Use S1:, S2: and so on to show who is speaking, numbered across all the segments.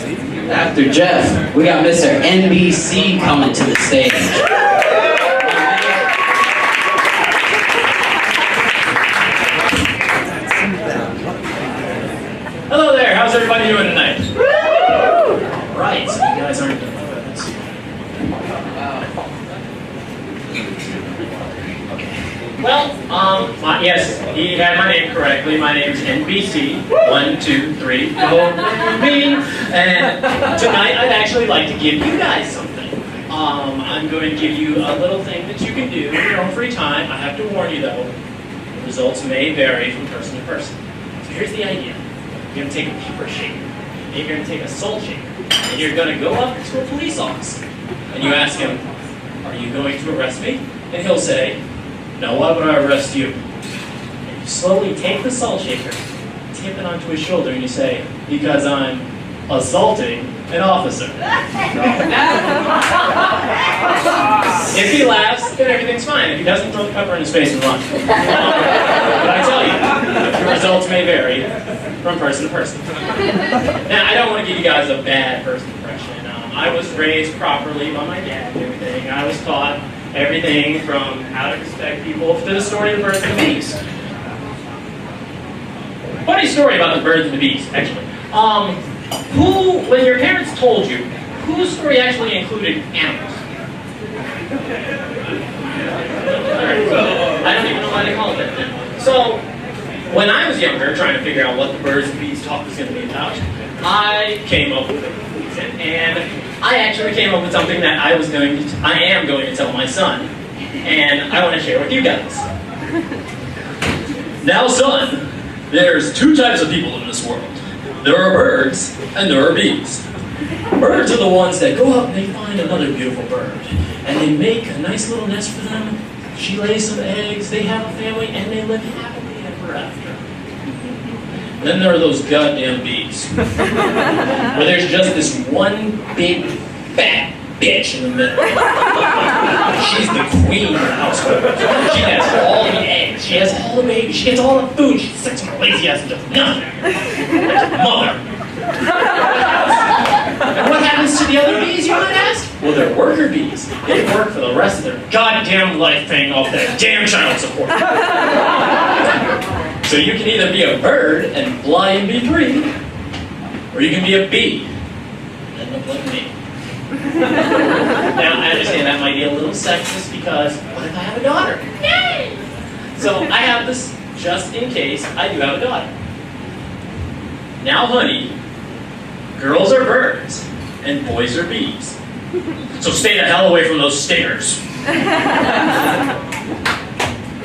S1: After Jeff, we got Mr. NBC coming to the stage.
S2: Hello there, how's everybody doing tonight? Right, so you guys aren't doing this. Well, yes, he had my name correctly. My name's NBC. 1, 2, 3, go me. And tonight I'd actually like to give you guys something. I'm going to give you a little thing that you can do in your own free time. I have to warn you though, the results may vary from person to person. So here's the idea. You're going to take a pepper shaker, and you're going to take a salt shaker, and you're going to go up to a police officer, and you ask him, "Are you going to arrest me?" And he'll say, "No, why would I arrest you?" And you slowly take the salt shaker, tip it onto his shoulder, and you say, "Because I'm assaulting an officer." If he laughs, then everything's fine. If he doesn't, throw the pepper in his face and run. But I tell you, the results may vary from person to person. Now, I don't want to give you guys a bad first impression. I was raised properly by my dad and everything. I was taught everything from how to respect people to the story of the birds and the bees. Funny story about the birds and the bees, actually. When your parents told you, whose story actually included animals? I don't even know why they call it that then. So, when I was younger, trying to figure out what the birds and bees talk was going to be about, I came up with a reason, and I actually came up with something that I am going to tell my son, and I want to share with you guys. Now, son, there's two types of people in this world. There are birds, and there are bees. Birds are the ones that go out and they find another beautiful bird, and they make a nice little nest for them. She lays some eggs, they have a family, and they live happily ever after. Then there are those goddamn bees, where there's just this one big, fat bitch in the middle. She's the queen of the household. She has all the eggs, she has all the babies, she gets all the food, she sits in her lazy ass and does nothing. Mother. And what happens to the other bees, you might ask? Well, they're worker bees. They work for the rest of their goddamn life paying off that damn child support. So you can either be a bird and fly and be free, or you can be a bee and look like me. Now, I understand that might be a little sexist because what if I have a daughter? Yay! So I have this just in case I do have a daughter. Now, honey, girls are birds and boys are bees. So stay the hell away from those stingers.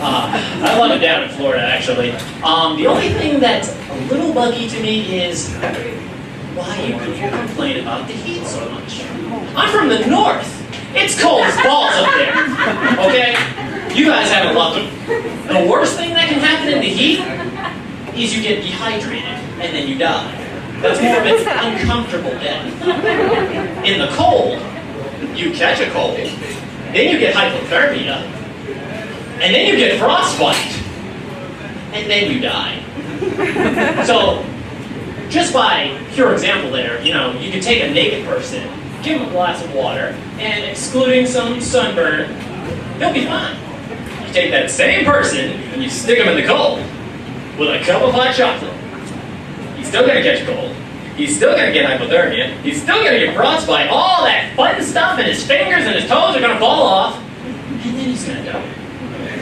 S2: I love it down in Florida, actually. The only thing that's a little buggy to me is why you complain about the heat so much. I'm from the north. It's cold as balls up there. Okay? You guys haven't loved them. The worst thing that can happen in the heat is you get dehydrated and then you die. That's more of an uncomfortable death. In the cold, you catch a cold, then you get hypothermia, and then you get frostbite, and then you die. So, just by pure example there, you could take a naked person, give them a glass of water, and excluding some sunburn, they'll be fine. You take that same person, and you stick them in the cold, with a cup of hot chocolate. He's still gonna catch cold. He's still gonna get hypothermia. He's still gonna get frostbite. All that fun stuff, and his fingers and his toes are gonna fall off, and then he's gonna die.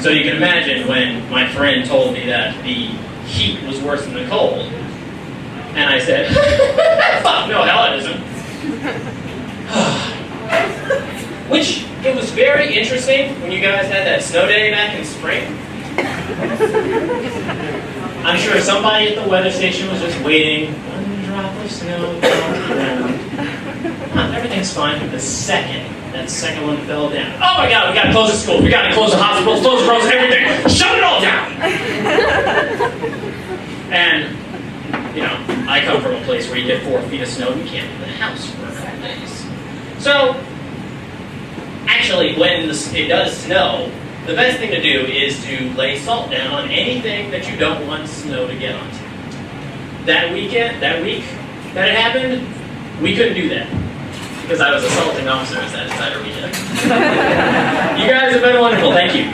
S2: So you can imagine when my friend told me that the heat was worse than the cold, and I said, "Fuck no, hell it isn't." Which it was very interesting when you guys had that snow day back in spring. I'm sure somebody at the weather station was just waiting. One drop of snow down the ground. Everything's fine for the second that second one fell down. Oh my God, we gotta close the school. We gotta close the hospitals, close the roads, everything. Shut it all down! And, I come from a place where you get 4 feet of snow and you can't leave the house for a couple days. So, actually, when it does snow, the best thing to do is to lay salt down on anything that you don't want snow to get onto. That week that it happened, We couldn't do that because I was assaulting officers that entire weekend. You guys have been wonderful. Thank you.